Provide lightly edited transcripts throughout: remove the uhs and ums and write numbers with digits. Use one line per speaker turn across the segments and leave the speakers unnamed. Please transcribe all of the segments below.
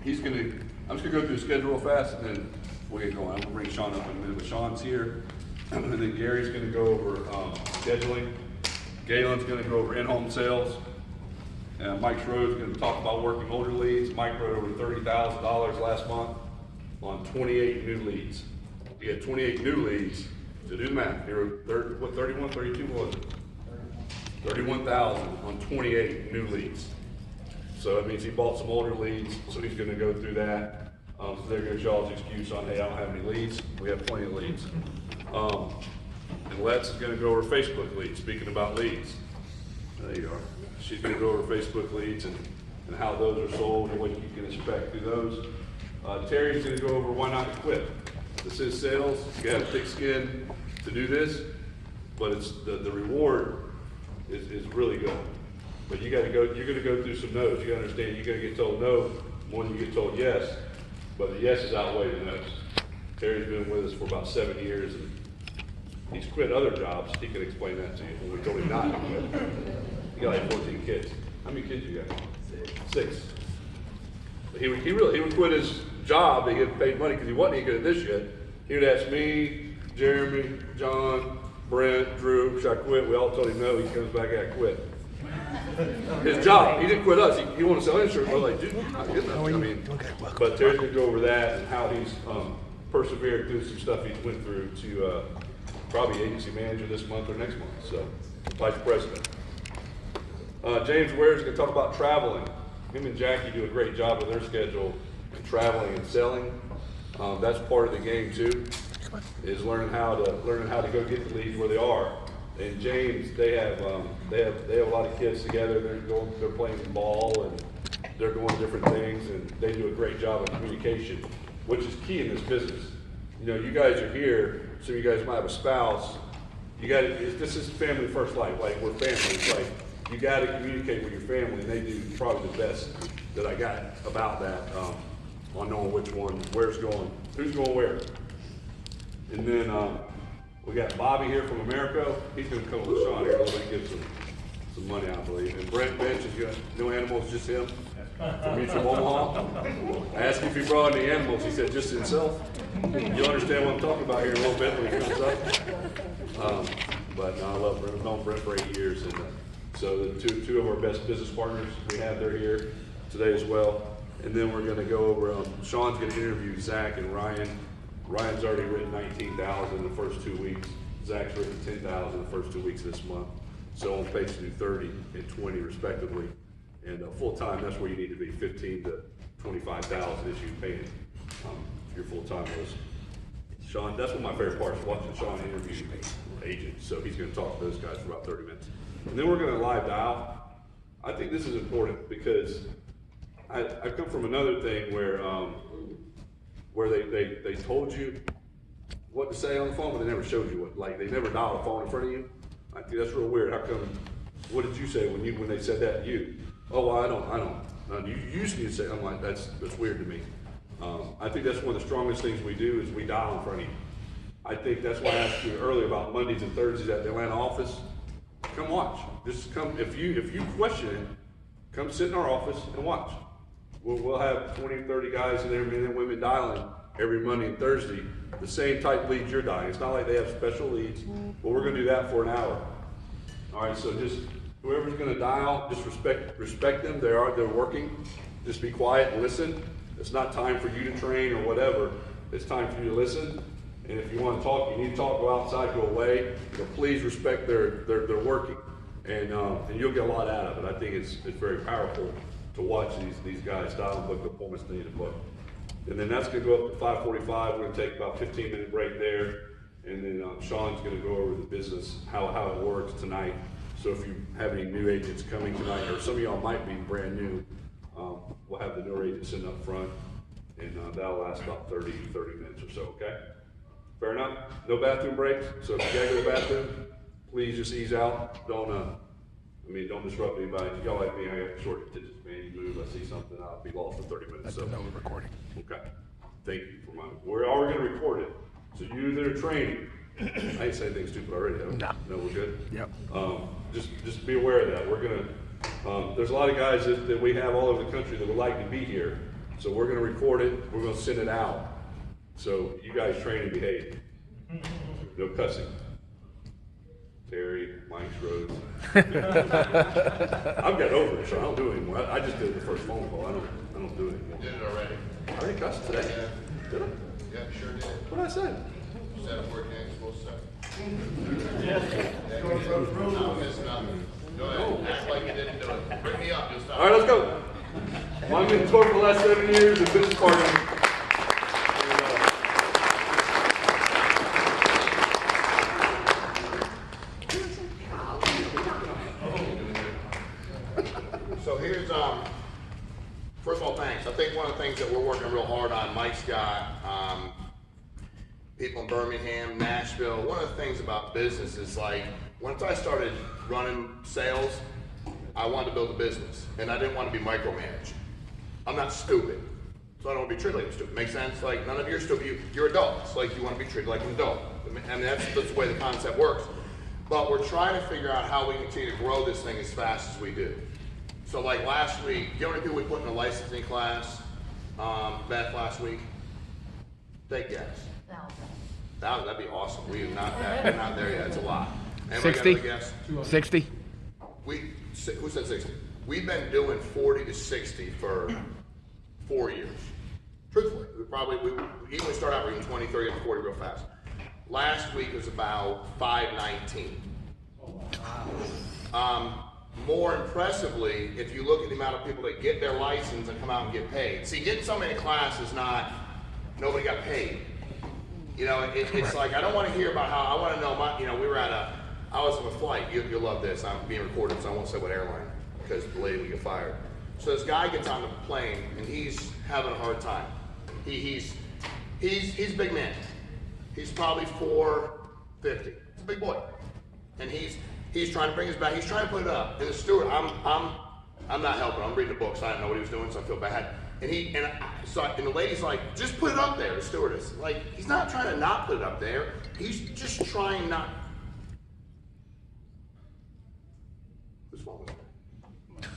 I'm just gonna go through the schedule real fast and then we'll get going. I'm gonna bring Shawn up in a minute, but Shawn's here. And then Gary's gonna go over scheduling. Galen's gonna go over in-home sales. And Mike Schroeder's gonna talk about working older leads. Mike wrote over $30,000 last month on 28 new leads. He had 28 new leads. To do the math, he wrote 31, 32, what was it? 31,000 on 28 new leads. So that means he bought some older leads, so he's gonna go through that. So there goes y'all's excuse on, hey, I don't have any leads. We have plenty of leads. And Let's is gonna go over Facebook leads, speaking about leads. There you are. She's gonna go over Facebook leads and how those are sold and what you can expect through those. Terry's gonna go over why not quit. This is sales, you gotta have thick skin to do this, but it's the reward is really good. But you're gonna go through some no's. You gotta understand you're gonna get told no more than you get told yes, but the yeses outweigh the no's. Terry's been with us for about 7 years and he's quit other jobs. He can explain that to you when we told him not to quit. He got like 14 kids. How many kids you got? 6. He would quit his job to get paid money because he wasn't any good at this yet. He would ask me, Jeremy, John, Brent, Drew, should I quit? We all told him no. He comes back and I quit. His job. He didn't quit us. He wanted to sell insurance. We're like, dude, you're not good enough. I mean, but Terry's going to go over that and how he's persevered through some stuff he went through to probably agency manager this month or next month. So, vice president. James Ware is going to talk about traveling. Him and Jackie do a great job with their schedule and traveling and selling. That's part of the game too, is learning how to go get the leads where they are. And James, they have a lot of kids together. They're playing ball and they're doing different things, and they do a great job of communication, which is key in this business. You know, you guys are here, so you guys might have a spouse. This is family first life. Like, we're family. It's like you got to communicate with your family, and they do probably the best that I got about that. On knowing which one, where's going, who's going where. And then we got Bobby here from America. He's going to come with Shawn here a little bit and give some money, I believe. And Brent Bench is got no animals, just him from Mutual Omaha. I asked him if he brought any animals. He said just himself. You'll understand what I'm talking about here in a little bit when he comes up. But no, I love Brent. I've known Brent for 8 years. And so the two of our best business partners we have, they're here today as well. And then we're going to go over, Shawn's going to interview Zach and Ryan. Ryan's already written 19,000 in the first 2 weeks. Zach's written 10,000 in the first 2 weeks of this month. So on pace to do 30 and 20 respectively. And full time, that's where you need to be, 15 to 25,000 is you paying if you're full time. Shawn, that's one of my favorite parts, watching Shawn interview agents. So he's going to talk to those guys for about 30 minutes. And then we're going to live dial. I think this is important because I come from another thing where they told you what to say on the phone, but they never showed you what. Like, they never dialed a phone in front of you. I think that's real weird. How come? What did you say when they said that to you? Oh, well, I don't. You used to say. I'm like, that's weird to me. I think that's one of the strongest things we do is we dial in front of you. I think that's why I asked you earlier about Mondays and Thursdays at the Atlanta office. Come watch. Just come. If you question it, come sit in our office and watch. We'll have 20, 30 guys in there, men and women dialing every Monday and Thursday, the same type leads you're dialing. It's not like they have special leads, but we're going to do that for an hour. All right, so just whoever's going to dial, just respect them. They're working. Just be quiet and listen. It's not time for you to train or whatever. It's time for you to listen. And if you want to talk, you need to talk. Go outside, go away. But please respect their working, and you'll get a lot out of it. I think it's very powerful to watch these guys dial and book appointments they need to book. And then that's going to go up to 5:45. We're going to take about a 15-minute break there. And then Shawn's going to go over the business, how it works tonight. So if you have any new agents coming tonight, or some of y'all might be brand new, we'll have the newer agents in up front. And that'll last about 30 minutes or so, okay? Fair enough? No bathroom breaks. So if you gotta go to the bathroom, please just ease out. Don't disrupt anybody. If y'all like me, I got short attention span. You move, I see something, I'll be lost for 30 minutes. So
no, we're recording.
Okay. Thank you for reminding me. We're already gonna record it. So you that are training, I ain't saying anything stupid already, have I? No, we're good?
Yep.
Just be aware of that. We're gonna, there's a lot of guys that we have all over the country that would like to be here. So we're gonna record it, we're gonna send it out. So you guys train and behave. No cussing. Terry, Mike's Rhodes. I've got over it, so I don't do it anymore. I just did the first phone call. I don't do it anymore.
Did it already.
I already cussed today.
Yeah.
Did I?
Yeah, sure did.
What did I say?
You said a word you ain't supposed to say. Yeah, you did. I'm missing nothing. Go ahead. Act like you didn't do it. Bring me up. You'll stop.
All right, let's go. Well, I've been in tour for the last 7 years and business partner.
So here's, first of all, thanks. I think one of the things that we're working real hard on, Mike's got people in Birmingham, Nashville. One of the things about business is like, once I started running sales, I wanted to build a business, and I didn't want to be micromanaged. I'm not stupid, so I don't want to be treated like I'm stupid. Make sense? Like, none of you are stupid. You're adults. Like, you want to be treated like an adult. I mean, that's the way the concept works. But we're trying to figure out how we continue to grow this thing as fast as we do. So like last week, you know how many people we put in a licensing class, Beth, last week? Take a guess. 1,000. That'd be awesome. We are not there yet. It's a lot. Anybody
60?
got another guess?
60?
Who said 60? We've been doing 40 to 60 for 4 years. Truthfully, we even we start out reading 20, 30, and 40 real fast. Last week was about 519. More impressively, if you look at the amount of people that get their license and come out and get paid. See, getting somebody in class is not, nobody got paid. You know, it's like, I don't want to hear about how, I want to know, we were at I was on a flight, you'll love this, I'm being recorded, so I won't say what airline, because the lady will get fired. So this guy gets on the plane, and he's having a hard time. He's a big man. He's probably 450. He's a big boy. And he's trying to bring his bag. He's trying to put it up. And the steward, I'm not helping. I'm reading the book, so I didn't know what he was doing, so I feel bad. And the lady's like, just put it up there. The stewardess, like, he's not trying to not put it up there. He's just trying not. Whose phone was that?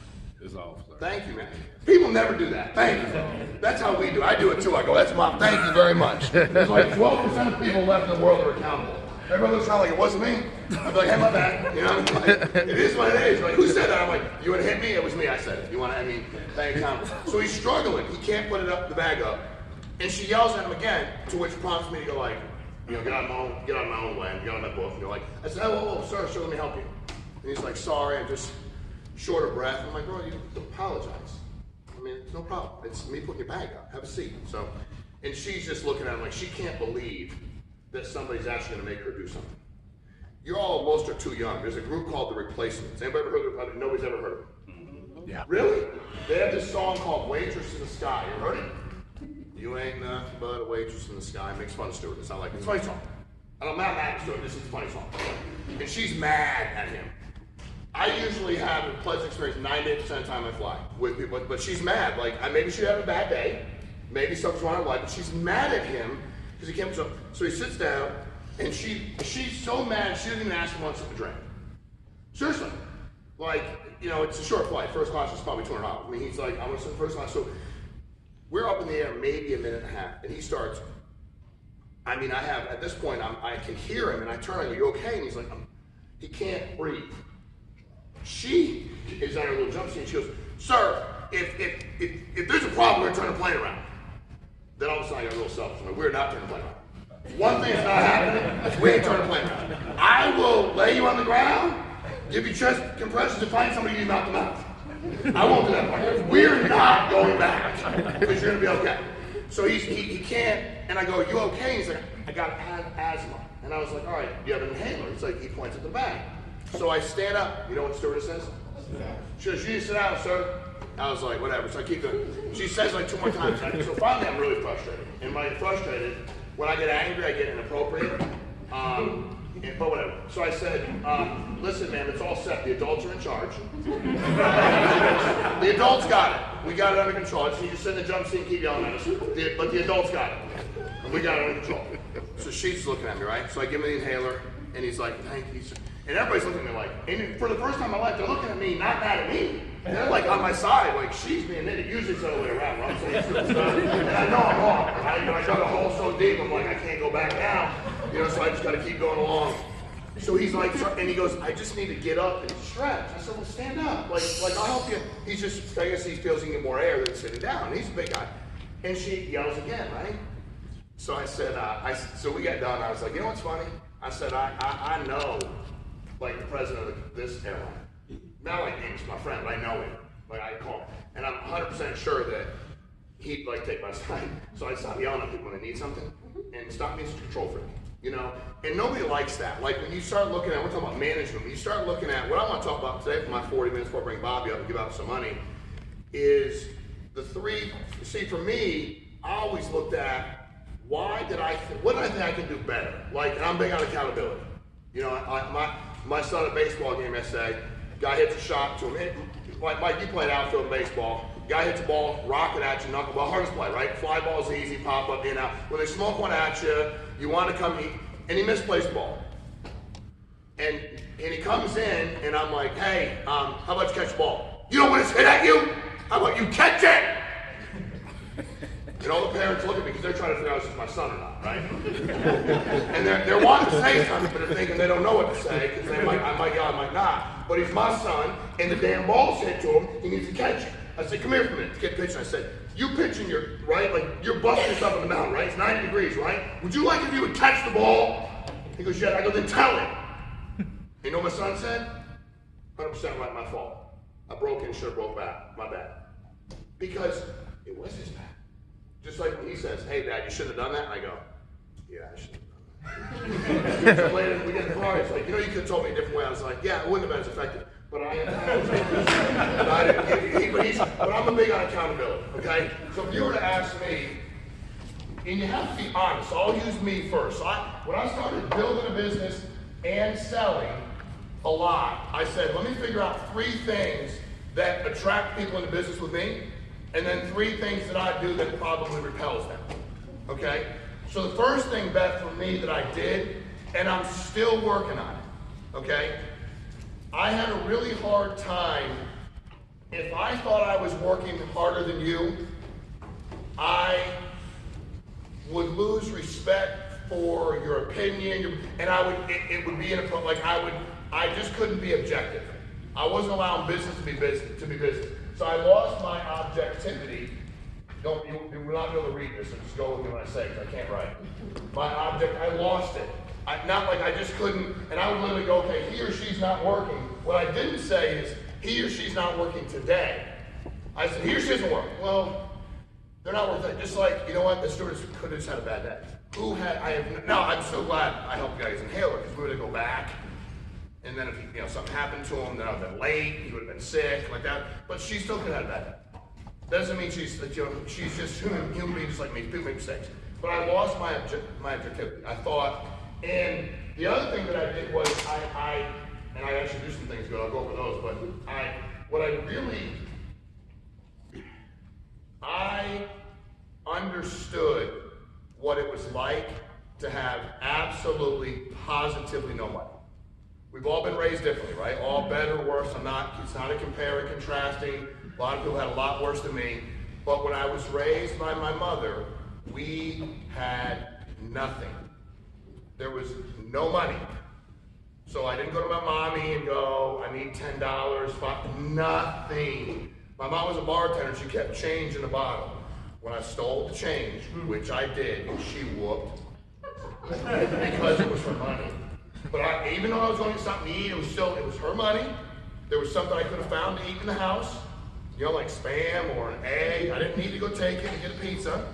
It's off.
Thank you, man. People never do that. Thank you. That's how we do. I do it too. I go, that's Mom. Thank you very much. There's like 12% of people left in the world that are accountable. Everyone looks around like it wasn't me. I'm like, hey, my bad. You know, like, it is what it is. Like, who said that? I'm like, you want to hit me? It was me. I said it. You want to? I mean, thank you. So he's struggling. He can't put the bag up, and she yells at him again, to which prompts me to go like, you know, get out of my own way, and get out of my book. And you're like, I said, whoa, sir, let me help you. And he's like, sorry, I'm just short of breath. I'm like, bro, you apologize. I mean, it's no problem. It's me putting your bag up. Have a seat. So, and she's just looking at him like she can't believe that somebody's actually going to make her do something. You all, most are too young. There's a group called The Replacements. Anybody ever heard of it? Nobody's ever heard of it. Yeah. Really? They have this song called Waitress in the Sky. You heard it? You ain't nothing but a waitress in the sky. Makes fun of Stewart. It's not like it's a funny song. I'm not mad at Stewart. This is a funny song. And she's mad at him. I usually have a pleasant experience 98% of the time I fly with people, but she's mad. Like, maybe she had a bad day. Maybe something's wrong with her life, but she's mad at him because he can't. So he sits down, and she's so mad she doesn't even ask him once to drink. Seriously, like, you know, it's a short flight. First class is probably $200. I mean, he's like, I want to sit first class. So we're up in the air maybe a minute and a half, and he starts. I mean, at this point, I can hear him, and I turn. I go, "You okay?" And he's like, he can't breathe. She is on her little jump seat, and she goes, "Sir, if there's a problem, we're turning the plane around." Then all of a sudden I got real selfish. I'm like, we're not turning the plane around. One thing's not happening, we ain't turning the plane around. I will lay you on the ground, give you chest compressions, and find somebody you knock them out. I won't do that part. We're not going back, because you're gonna be okay. So he can't, and I go, "You okay?" He's like, "I got asthma." And I was like, "All right, do you have an inhaler?" He's like, he points at the bag. So I stand up. You know what the stewardess says? She goes, "You need to sit down, sir." I was like, whatever. So I keep going. She says like 2 more times. So finally, I'm really frustrated. And when I get frustrated, when I get angry, I get inappropriate. But whatever. So I said, "Listen, man, it's all set. The adults are in charge. The adults got it. We got it under control. So you just sit in the jump seat and keep yelling at us. But the adults got it. And we got it under control." So she's looking at me, right? So I give him the inhaler, and he's like, "Thank you, sir." And everybody's looking at me like, and for the first time in my life, they're looking at me, not mad at me. They're like on my side, like she's being an idiot. Usually it's the other way around, where I'm saying stupid stuff. And I know I'm wrong. I dug a hole so deep, I'm like, I can't go back now. So I just got to keep going along. So he's like, and he goes, I just need to get up and stretch. I said, well, stand up. Like I'll help you. He's just, I guess he feels he can get more air than sitting down. He's a big guy. And she yells again, right? So I said, so we got done. I was like, you know what's funny? I said, I know, like the president of this airline. Not like him, he's my friend, but I know him. Like I call him. And I'm 100% sure that he'd like take my side. So I stop yelling at people when they need something and stop being such a control freak. And nobody likes that. Like when you start looking at, we're talking about management, when you start looking at, what I want to talk about today for my 40 minutes before I bring Bobby up and give out some money, is the three, see for me, I always looked at, what did I think I could do better? Like, and I'm big on accountability. My son at a baseball game yesterday, guy hits a shot to him. Mike, you played outfield baseball. Guy hits a ball, rocket at you, knuckleball, hardest play, right? Fly ball's easy, pop up, in, out. When they smoke one at you, you want to come eat, and he misplaced the ball. And he comes in, and I'm like, hey, how about you catch the ball? You don't want to hit at you? How about you catch it? And all the parents look at me because they're trying to figure out if it's my son or not, right? And they're wanting to say something, but they're thinking they don't know what to say because I might yell, I might not. But he's my son, and the damn ball's hit to him. He needs to catch it. I said, come here for a minute. Get pitching. I said, you pitching your right, like you're busting yourself in the mountain, right? It's 90 degrees, right? Would you like if you would catch the ball? He goes, yeah. I go, then tell him. You know what my son said? 100% right, my fault. I broke in, should have broke back. My bad. Because it was his bad. Just like when he says, hey, Dad, you shouldn't have done that. And I go, yeah, I should have done that. So later we get in the car, he's like, you could have told me a different way. I was like, yeah, it wouldn't have been as effective. But I didn't but I'm a big on accountability, okay? So if you were to ask me, and you have to be honest, so I'll use me first. So when I started building a business and selling a lot, I said, let me figure out 3 things that attract people into business with me, and then 3 things that I do that probably repels them, okay? So the first thing, Beth, for me that I did, and I'm still working on it, okay? I had a really hard time, if I thought I was working harder than you, I would lose respect for your opinion, and it would be I just couldn't be objective. I wasn't allowing business to be business. So I lost my objectivity. You will not be able to read this, so just go with me when I say it, because I can't write. I lost it. I just couldn't, and I would literally go, okay, he or she's not working. What I didn't say is, he or she's not working today. I said, he or she isn't working. Well, they're not working. Just like, you know what, the stewardess could have just had a bad day. I'm so glad I helped you guys inhale it, because we were to go back, and then if something happened to him, then I would have been late, he would have been sick, like that. But she still could have had a bad day. Doesn't mean she's just human being just like me. People make mistakes. But I lost my objectivity. I thought, and the other thing that I did was I actually do some things good. I'll go over those. But I understood what it was like to have absolutely, positively no money. We've all been raised differently, right? All better, worse. It's not a comparing, contrasting. A lot of people had a lot worse than me. But when I was raised by my mother, we had nothing. There was no money. So I didn't go to my mommy and go, I need $10, nothing. My mom was a bartender, she kept change in the bottle. When I stole the change, which I did, she whooped because it was her money. But even though I was going to get something to eat, it was her money. There was something I could have found to eat in the house, like Spam or an egg. I didn't need to go take it and get a pizza.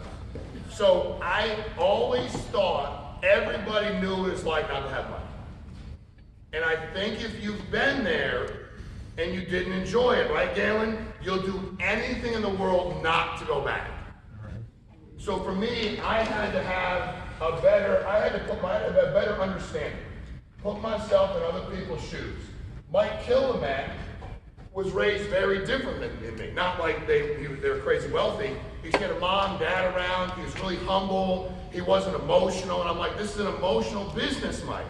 So I always thought everybody knew what it's like not to have money. And I think if you've been there and you didn't enjoy it, right, Galen? You'll do anything in the world not to go back. So for me, I had to have a better understanding. Put myself in other people's shoes. Mike Killiman was raised very different than me. Not like they were crazy wealthy. He had a mom, dad around. He was really humble. He wasn't emotional. And I'm like, this is an emotional business, Mike.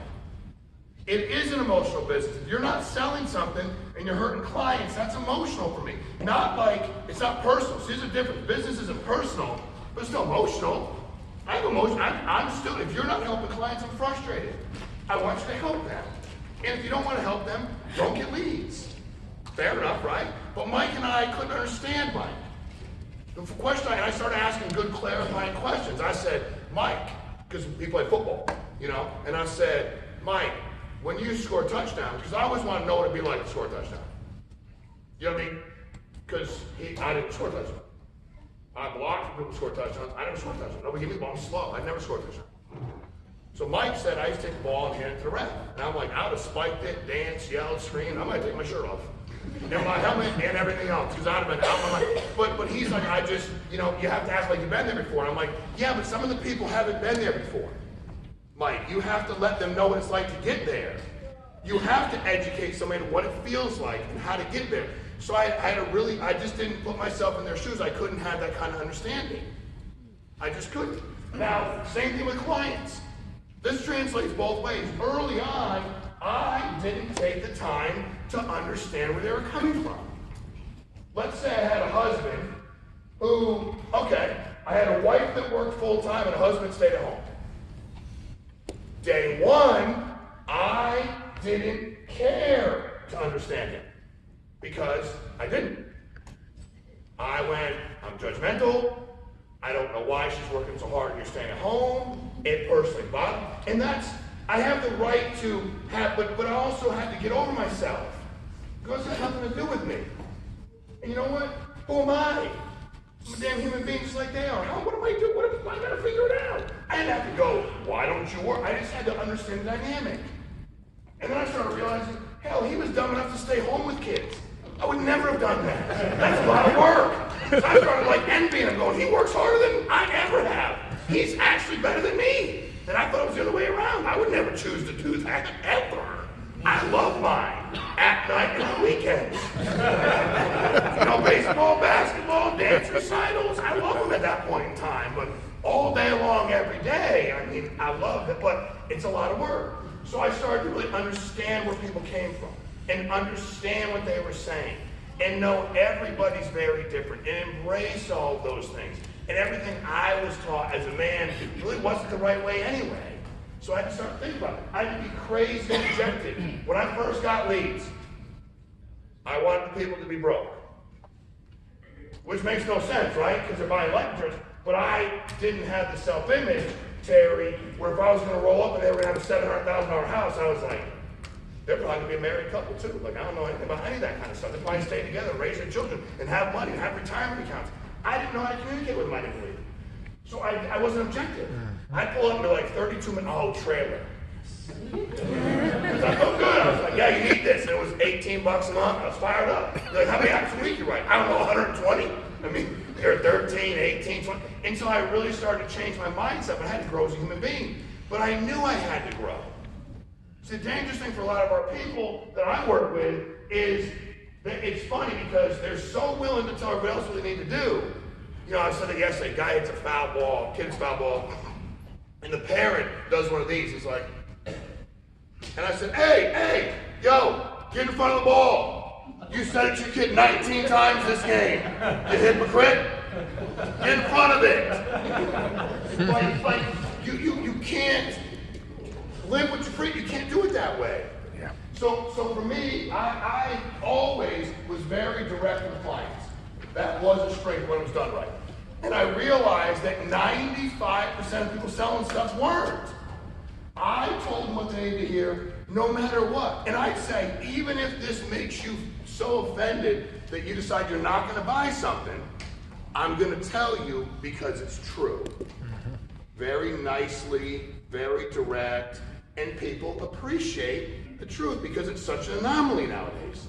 It is an emotional business. If you're not selling something and you're hurting clients, that's emotional for me. Not like, it's not personal. See, there's a difference. Business isn't personal, but it's still emotional. I have emotion. I'm still, if you're not helping clients, I'm frustrated. I want you to help them. And if you don't want to help them, don't get leads. Fair enough, right? But Mike and I couldn't understand Mike. The question, and I started asking good clarifying questions. I said, Mike, because he played football, you know, and I said, Mike, when you score touchdowns, because I always want to know what it'd be like to score a touchdown. You know what I mean? Because I didn't score a touchdown. I blocked for people to score touchdowns. I never scored a touchdown. Nobody gave me the ball. I'm slow. I never scored a touchdown. So Mike said I used to take the ball and hand it to the ref. And I'm like, I would have spiked it, danced, yelled, screamed. I might take my shirt off. And my helmet and everything else. Because I'd have been out my mind. But he's like, I just, you know, you have to act like you've been there before. And I'm like, yeah, but some of the people haven't been there before. Mike, you have to let them know what it's like to get there. You have to educate somebody on what it feels like and how to get there. So I just didn't put myself in their shoes. I couldn't have that kind of understanding. I just couldn't. Now, same thing with clients. This translates both ways. Early on, I didn't take the time to understand where they were coming from. Let's say I had a husband who, okay, I had a wife that worked full-time and a husband stayed at home. Day one, I didn't care to understand him because I didn't. I went, I'm judgmental. I don't know why she's working so hard and you're staying at home. It personally bothered me. And that's, I have the right to have, but I also had to get over myself because it has nothing to do with me. And you know what? Who am I? I'm a damn human being just like they are. What am I doing? What if I gotta figure it out? I didn't have to go, why don't you work? I just had to understand the dynamic. And then I started realizing, hell, he was dumb enough to stay home with kids. I would never have done that. That's a lot of work. So I started like envying him, going, he works harder than I ever have. He's actually better than me. And I thought it was the other way around. I would never choose to do that, ever. I love mine at night and on weekends. You know, baseball, basketball, dance recitals. I love them at that point in time. But all day long, every day, I mean, I love it, but it's a lot of work. So I started to really understand where people came from and understand what they were saying and know everybody's very different and embrace all of those things. And everything I was taught as a man really wasn't the right way anyway. So I had to start thinking about it. I had to be crazy and rejected. When I first got leads, I wanted the people to be broke. Which makes no sense, right? Because they're buying life insurance. But I didn't have the self-image, Terry, where if I was going to roll up and they were going to have a $700,000 house, I was like, they're probably going to be a married couple too. Like, I don't know anything about any of that kind of stuff. They're probably stay together, raise their children, and have money, and have retirement accounts. I didn't know how to communicate with them. I didn't believe it. So I wasn't objective. I'd pull up and be like, 32 minutes, oh, trailer. Because I felt good. I was like, yeah, you need this. And it was $18 a month. I was fired up. They're like, how many apps a week you write? I don't know, 120? I mean, they're 13, 18, 20. And so I really started to change my mindset. I had to grow as a human being. But I knew I had to grow. See, the dangerous thing for a lot of our people that I work with is that it's funny because they're so willing to tell everybody else what they need to do. You know, I said it yesterday, guy hits a foul ball, kid's foul ball, and the parent does one of these. He's like, and I said, hey, yo, get in front of the ball. You said it to your kid 19 times this game. You hypocrite. Get in front of it. It's like you can't live with your freedom. You can't do it that way. Yeah. So for me, I always was very direct with clients. That was a strength when it was done right. And I realized that 95% of people selling stuff weren't. I told them what they needed to hear, no matter what. And I'd say, even if this makes you so offended that you decide you're not going to buy something, I'm going to tell you because it's true. Very nicely, very direct, and people appreciate the truth because it's such an anomaly nowadays.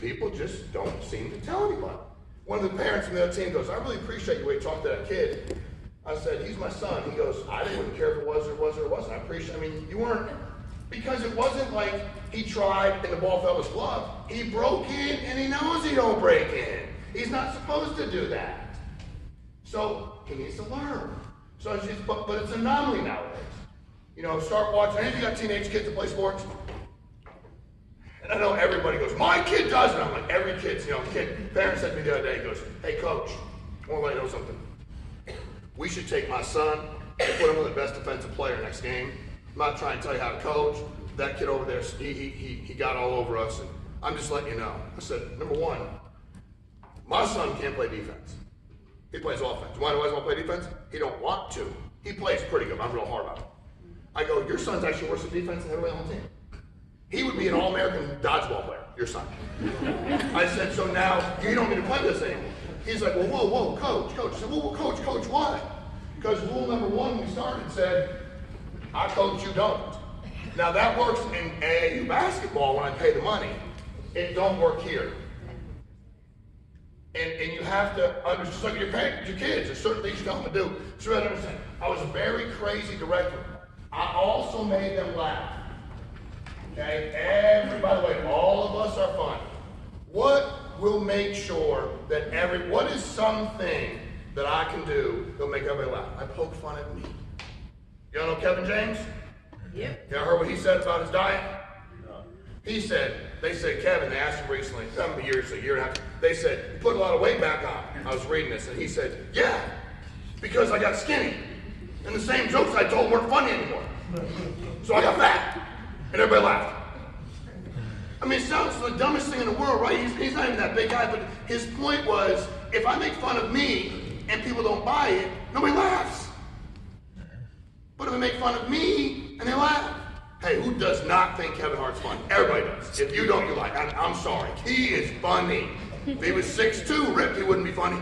People just don't seem to tell anybody. One of the parents from the other team goes, I really appreciate the way you talked to that kid. I said, he's my son. He goes, I wouldn't care if it was or was or it wasn't. I mean, you weren't, because it wasn't like he tried and the ball fell his glove. He broke in and he knows he don't break in. He's not supposed to do that. So he needs to learn. So it's just, but it's an anomaly nowadays. You know, start watching. Any of you got teenage kids that play sports? And I know everybody goes, my kid does it. I'm like, every kid's, kid. Parent said to me the other day, he goes, hey coach, I want to let you know something. We should take my son and put him with the best defensive player next game. I'm not trying to tell you how to coach. That kid over there, he got all over us. And I'm just letting you know. I said, number one, my son can't play defense. He plays offense. Why do I want to play defense? He don't want to. He plays pretty good. I'm real hard on him. I go, your son's actually worse at defense than everybody on the team. He would be an all-American dodgeball player, your son. I said, so now you don't get to play this anymore. He's like, well, whoa, coach. I said, well, coach, why? Because rule number one we started said, I coach, you don't. Now that works in AAU basketball when I pay the money. It don't work here. And you have to understand, just like your parents, your kids, there's certain things you tell them to do. So you have to understand, I was a very crazy director. I also made them laugh. Okay, by the way, all of us are fun. What will make sure that what is something that I can do that'll make everybody laugh? I poke fun at me. Y'all know Kevin James? Yep. Y'all heard what he said about his diet? He said, they said, Kevin, they asked him recently, a year and a half, they said, you put a lot of weight back on. I was reading this, and he said, yeah, because I got skinny. And the same jokes I told weren't funny anymore. So I got fat. And everybody laughed. I mean, it sounds the dumbest thing in the world, right? He's not even that big guy, but his point was, if I make fun of me and people don't buy it, nobody laughs. But if I make fun of me and they laugh, hey, who does not think Kevin Hart's funny? Everybody does. If you don't, you like. I'm sorry. He is funny. If he was 6'2", ripped, he wouldn't be funny.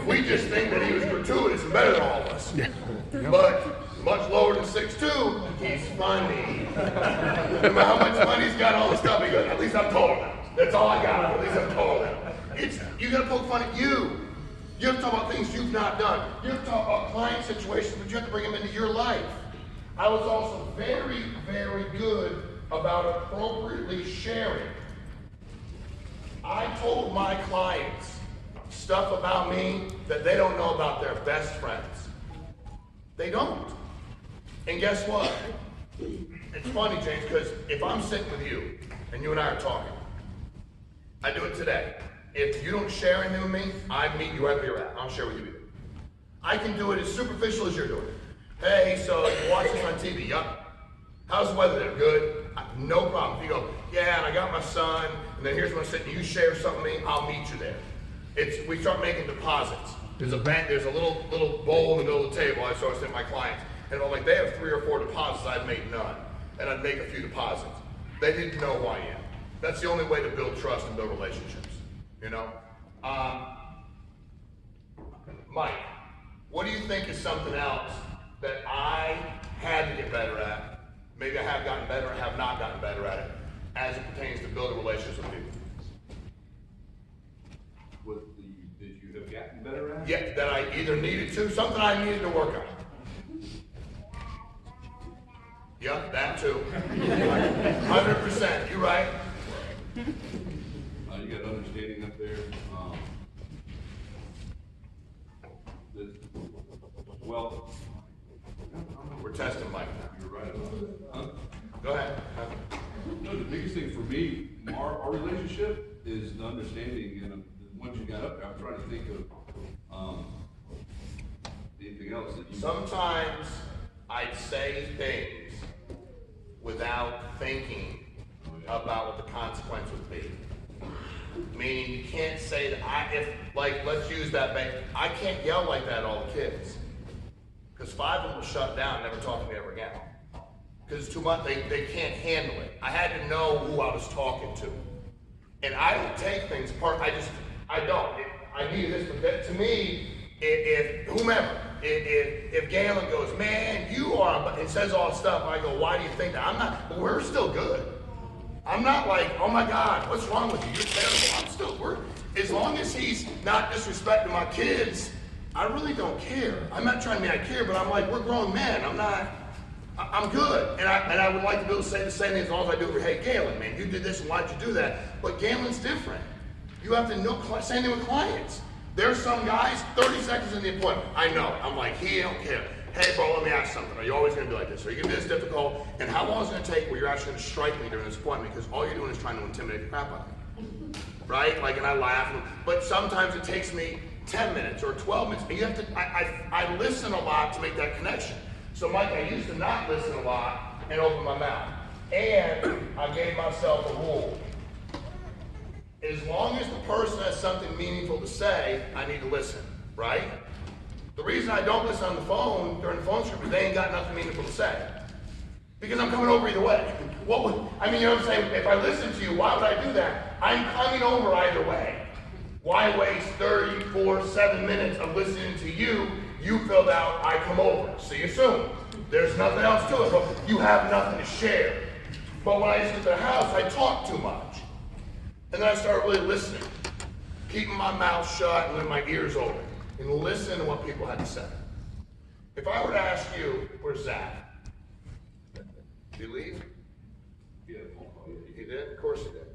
We just think that he was gratuitous and better than all of us. But much lower than 6'2", he's funny. No matter how much money he's got, all this stuff, he goes, at least I'm taller now. That's all I got. At least I'm taller now. You got to poke fun at you. You have to talk about things you've not done. You have to talk about client situations, but you have to bring them into your life. I was also very, very good about appropriately sharing. I told my clients stuff about me that they don't know about their best friends. They don't. And guess what? It's funny, James, because if I'm sitting with you and you and I are talking, I do it today. If you don't share anything with me, I meet you right where you're at. I don't share with you either. I can do it as superficial as you're doing it. Hey, so you watch this on TV? Yup. How's the weather there? Good. No problem. If you go, yeah, and I got my son, and then here's when I'm sitting, you share something with me, I'll meet you there. We start making deposits. There's a little bowl in the middle of the table. I send my clients, and I'm like, they have 3 or 4 deposits. I've made none, and I'd make a few deposits. They didn't know who I am. That's the only way to build trust and build relationships. You know, Mike, what do you think is something else that I had to get better at? Maybe I have gotten better or have not gotten better at it, as it pertains to building relationships with people.
Did you have gotten better at?
Yeah, that I either needed to, something I needed to work on. Yeah, that too. 100%, you're right.
You got understanding up there. Well,
we're testing Mike now.
You're right about it. Huh?
Go ahead.
No, the biggest thing for me, our relationship is the understanding, and once you got up there, I'm trying to think of anything else that you.
Sometimes I'd say things without thinking about what the consequence would be. Meaning you can't say that let's use that bank. I can't yell like that at all the kids. Because 5 of them will shut down and never talk to me ever again. Because it's too much, they can't handle it. I had to know who I was talking to. And I don't take things apart, I don't. I need this, but to me, if Galen goes, man, you are, it says all this stuff, I go, why do you think that? I'm not, but we're still good. I'm not like, oh my God, what's wrong with you? You're terrible. As long as he's not disrespecting my kids, I really don't care. I'm not trying to mean I care, but I'm like, we're grown men. I'm good. And I would like to be able to say the same thing as long as I do for, hey, Galen, man, you did this and why'd you do that? But Galen's different. You have to know, same thing with clients. There's some guys, 30 seconds in the appointment. I know. I'm like, he don't care. hey bro, let me ask something. Are you always gonna be like this? Are you gonna be this difficult? And how long is it gonna take where you're actually gonna strike me during this appointment? Because all you're doing is trying to intimidate the crap out of me. Right? Like, and I laugh, but sometimes it takes me 10 minutes or 12 minutes. And you have to, I listen a lot to make that connection. So Mike, I used to not listen a lot and open my mouth. And I gave myself a rule. As long as the person has something meaningful to say, I need to listen, right? The reason I don't listen on the phone during the phone script is they ain't got nothing meaningful to say. Because I'm coming over either way. I mean, you know what I'm saying? If I listen to you, why would I do that? I'm coming over either way. Why waste 7 minutes of listening to you? You filled out, I come over. See you soon. There's nothing else to it, but you have nothing to share. But when I used to get to the house, I talked too much. And then I started really listening. Keeping my mouth shut and then my ears open. And listen to what people had to say. If I were to ask you, where's Zach? Did he leave?
Yeah.
He did? Of course he did.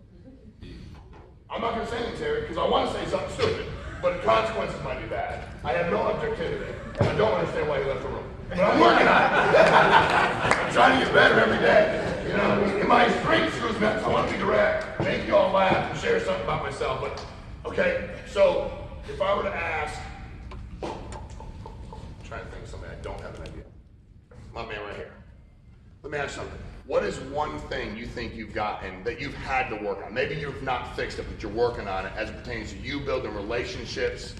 I'm not going to say anything, Terry, because I want to say something stupid, but the consequences might be bad. I have no objectivity, and I don't understand why he left the room. But I'm working on it. I'm trying to get better every day. You know, in my strength screws me up. I want to be direct, make you all laugh, and share something about myself. But, okay, so if I were to ask, I'm trying to think of something, I don't have an idea. My man right here. Let me ask you something. What is one thing you think you've gotten that you've had to work on? Maybe you've not fixed it, but you're working on it as it pertains to you building relationships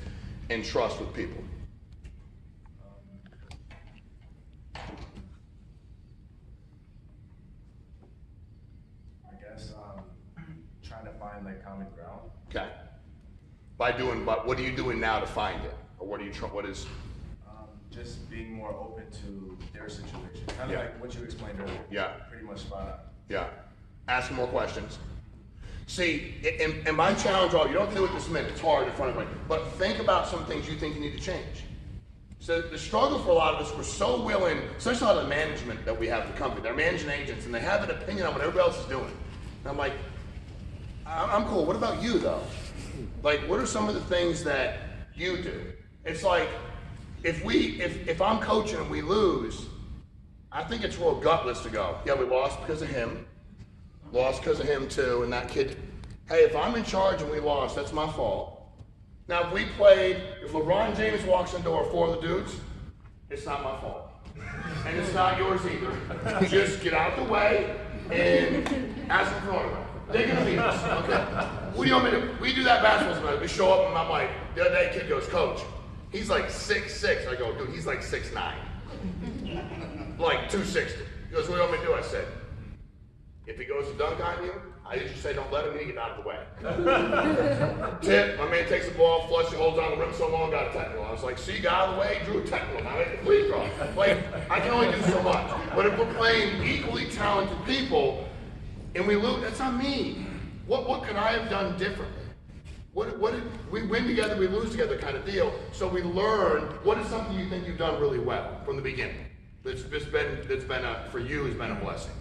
and trust with people.
I guess trying to find like common ground.
Okay. But what are you doing now to find it? Or what is?
Just being more open to their situation. Kind of like what you explained earlier.
Yeah.
Pretty much spot on.
Yeah. Asking more questions. See, and my challenge, you don't do it this minute, it's hard in front of me, but think about some things you think you need to change. So the struggle for a lot of us, we're so willing, especially a lot of the management that we have in the company, they're managing agents and they have an opinion on what everybody else is doing. And I'm like, I'm cool, what about you though? Like, what are some of the things that you do? It's like, if I'm coaching and we lose, I think it's real gutless to go, yeah, we lost because of him. Lost because of him too, and that kid. Hey, if I'm in charge and we lost, that's my fault. Now, if we played, if LeBron James walks in the door, 4 of the dudes, it's not my fault. And it's not yours either. Just get out the way and ask them for an autograph. They're gonna beat us, okay? What do you want me to do? We do that basketball tonight. We show up and I'm like, the other day, kid goes, Coach, he's like 6'6". I go, dude, he's like 6'9". Like 260. He goes, what do you want me to do? I said, if he goes to dunk on you, I usually say don't let him, you get out of the way. Tip, my man takes the ball, flushes, holds on the rim so long, got a technical. I was like, see, got out of the way, drew a technical. Now I hit the free throw. Like, I can only do so much. But if we're playing equally talented people and we lose, that's not me. What could I have done differently? What did we win together, we lose together kind of deal. So we learn what is something you think you've done really well from the beginning. That's been for you has been a blessing.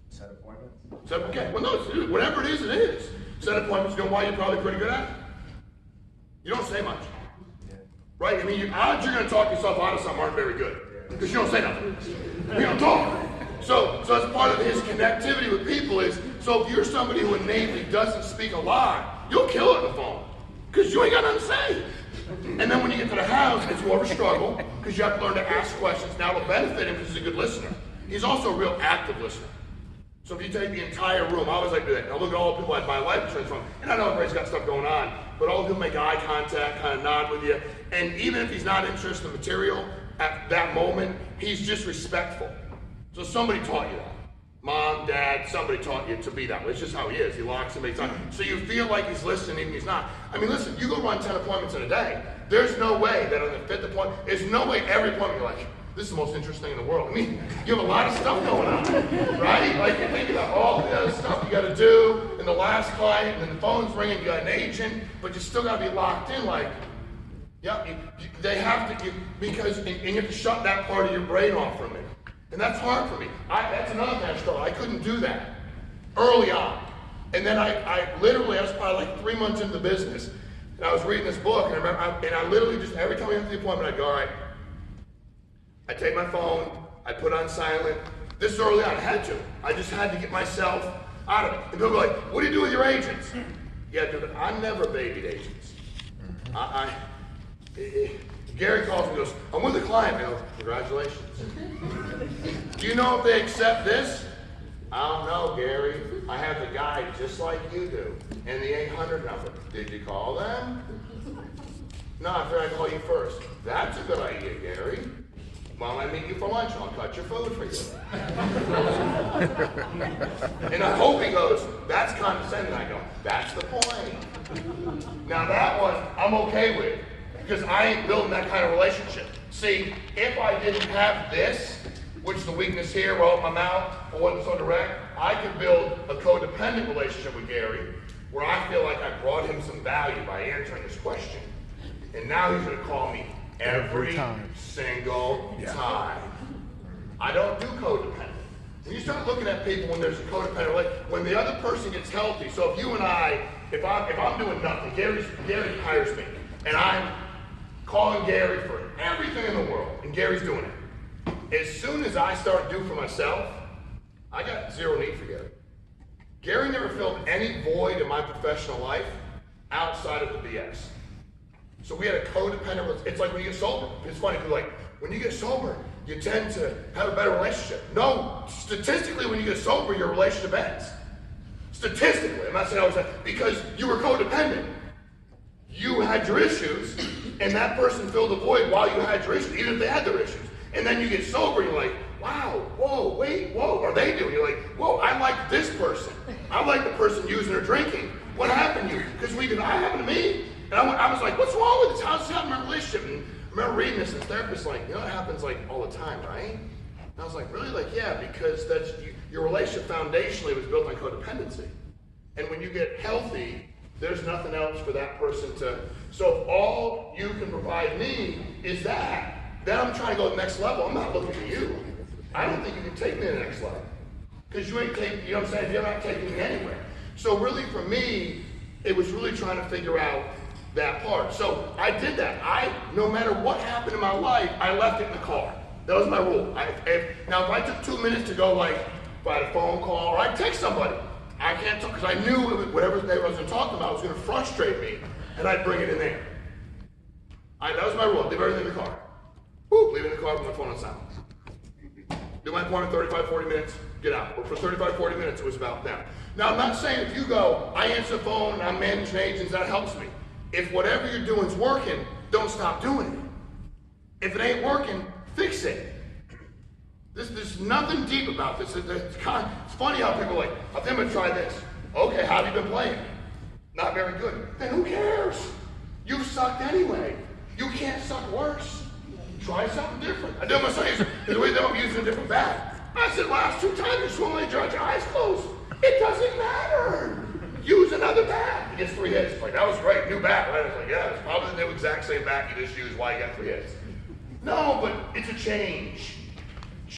Set appointments.
Okay, well no, whatever it is. Set appointments, you know why you're probably pretty good at it? You don't say much.
Yeah.
Right? I mean, odds you're going to talk yourself out of something aren't very good. Because you don't say nothing. You don't talk. So as part of his connectivity with people is, so if you're somebody who innately doesn't speak a lot, you'll kill it on the phone. Because you ain't got nothing to say. And then when you get to the house, it's more of a struggle, because you have to learn to ask questions. Now it'll benefit him because he's a good listener. He's also a real active listener. So if you take the entire room, I always like to do that. I look at all the people I buy life insurance from, and I know everybody's got stuff going on, but all the people make eye contact, kind of nod with you, and even if he's not interested in the material, at that moment, he's just respectful. So somebody taught you that. Mom, dad, somebody taught you to be that way. It's just how he is. He locks and makes time. So you feel like he's listening even he's not. I mean, listen, you go run 10 appointments in a day. There's no way that on the 5th appointment, there's no way every appointment you're like, this is the most interesting thing in the world. I mean, you have a lot of stuff going on, right? Like you think about all the other stuff you got to do, and the last client, and then the phone's ringing, you got an agent, but you still got to be locked in. Like, yeah, they have to, because and you have to shut that part of your brain off from it, and that's hard for me. That's another thing I struggle. I couldn't do that early on, and then I literally, I was probably like 3 months into the business. And I was reading this book, and I literally just, every time I went to the appointment, I'd go, all right. I'd take my phone, I'd put on silent. This early on, I had to. I just had to get myself out of it. And people go like, what do you do with your agents? Yeah, dude, I never babied agents. Gary calls me and goes, I'm with a client. I go, congratulations. Do you know if they accept this? I don't know, Gary. I have the guy just like you do. And the 800 number. Did you call them? No, I figured I'd call you first. That's a good idea, Gary. Why don't I meet you for lunch? I'll cut your food for you. And I hope he goes, that's condescending. I go, that's the point. Now that one, I'm okay with. Because I ain't building that kind of relationship. See, if I didn't have this, which is the weakness here, where I open my mouth, I wasn't so direct, I could build a codependent relationship with Gary, where I feel like I brought him some value by answering his question. And now he's going to call me every single time. I don't do codependent. When you start looking at people when there's a codependent relationship, when the other person gets healthy, so if you and I, if I'm doing nothing, Gary hires me, and I'm calling Gary for everything in the world, and Gary's doing it. As soon as I start to do for myself, I got zero need for Gary. Gary never filled any void in my professional life outside of the BS. So we had a codependent, it's like when you get sober. It's funny, because like, when you get sober, you tend to have a better relationship. No, statistically, when you get sober, your relationship ends. Statistically, I'm not saying always that, because you were codependent. You had your issues, and that person filled the void while you had your issues, even if they had their issues. And then you get sober, you're like, wow, whoa, wait, whoa, are they doing? You're like, whoa, I like this person. I like the person using or drinking. What happened to you? Because that happened to me. And I was like, what's wrong with this? How's this happening in my relationship? And I remember reading this, and the therapist like, you know, it happens like all the time, right? And I was like, really? Like, yeah, because your relationship foundationally was built on codependency. And when you get healthy, there's nothing else for that person to, so if all you can provide me is that, then I'm trying to go to the next level. I'm not looking at you. I don't think you can take me to the next level. Because you ain't taking, you know what I'm saying? You're not taking me anywhere. So really for me, it was really trying to figure out that part. So I did that. No matter what happened in my life, I left it in the car. That was my rule. Now if I took 2 minutes to go like, if I had a phone call, or I'd text somebody, I can't talk, because I knew whatever they was going to talk about was going to frustrate me, and I'd bring it in there. That was my rule. Leave everything in the car. Boop, leave it in the car with my phone on silent. Do my appointment 35, 40 minutes, get out. But for 35, 40 minutes, it was about them. Now, I'm not saying if you go, I answer the phone, and I'm managing agents, that helps me. If whatever you're doing is working, don't stop doing it. If it ain't working, fix it. There's nothing deep about this. It's funny how people are like, I think I'm going to try this. Okay, how have you been playing? Not very good. Then who cares? You've sucked anyway. You can't suck worse. Try something different. I did my son, the way I'm using a different bat. I said, last 2 times you swung like your eyes closed. It doesn't matter. Use another bat. He gets 3 hits. Like, that was great, new bat, right? I was like, yeah, it's probably the exact same bat you just used. Why you got 3 hits? No, but it's a change.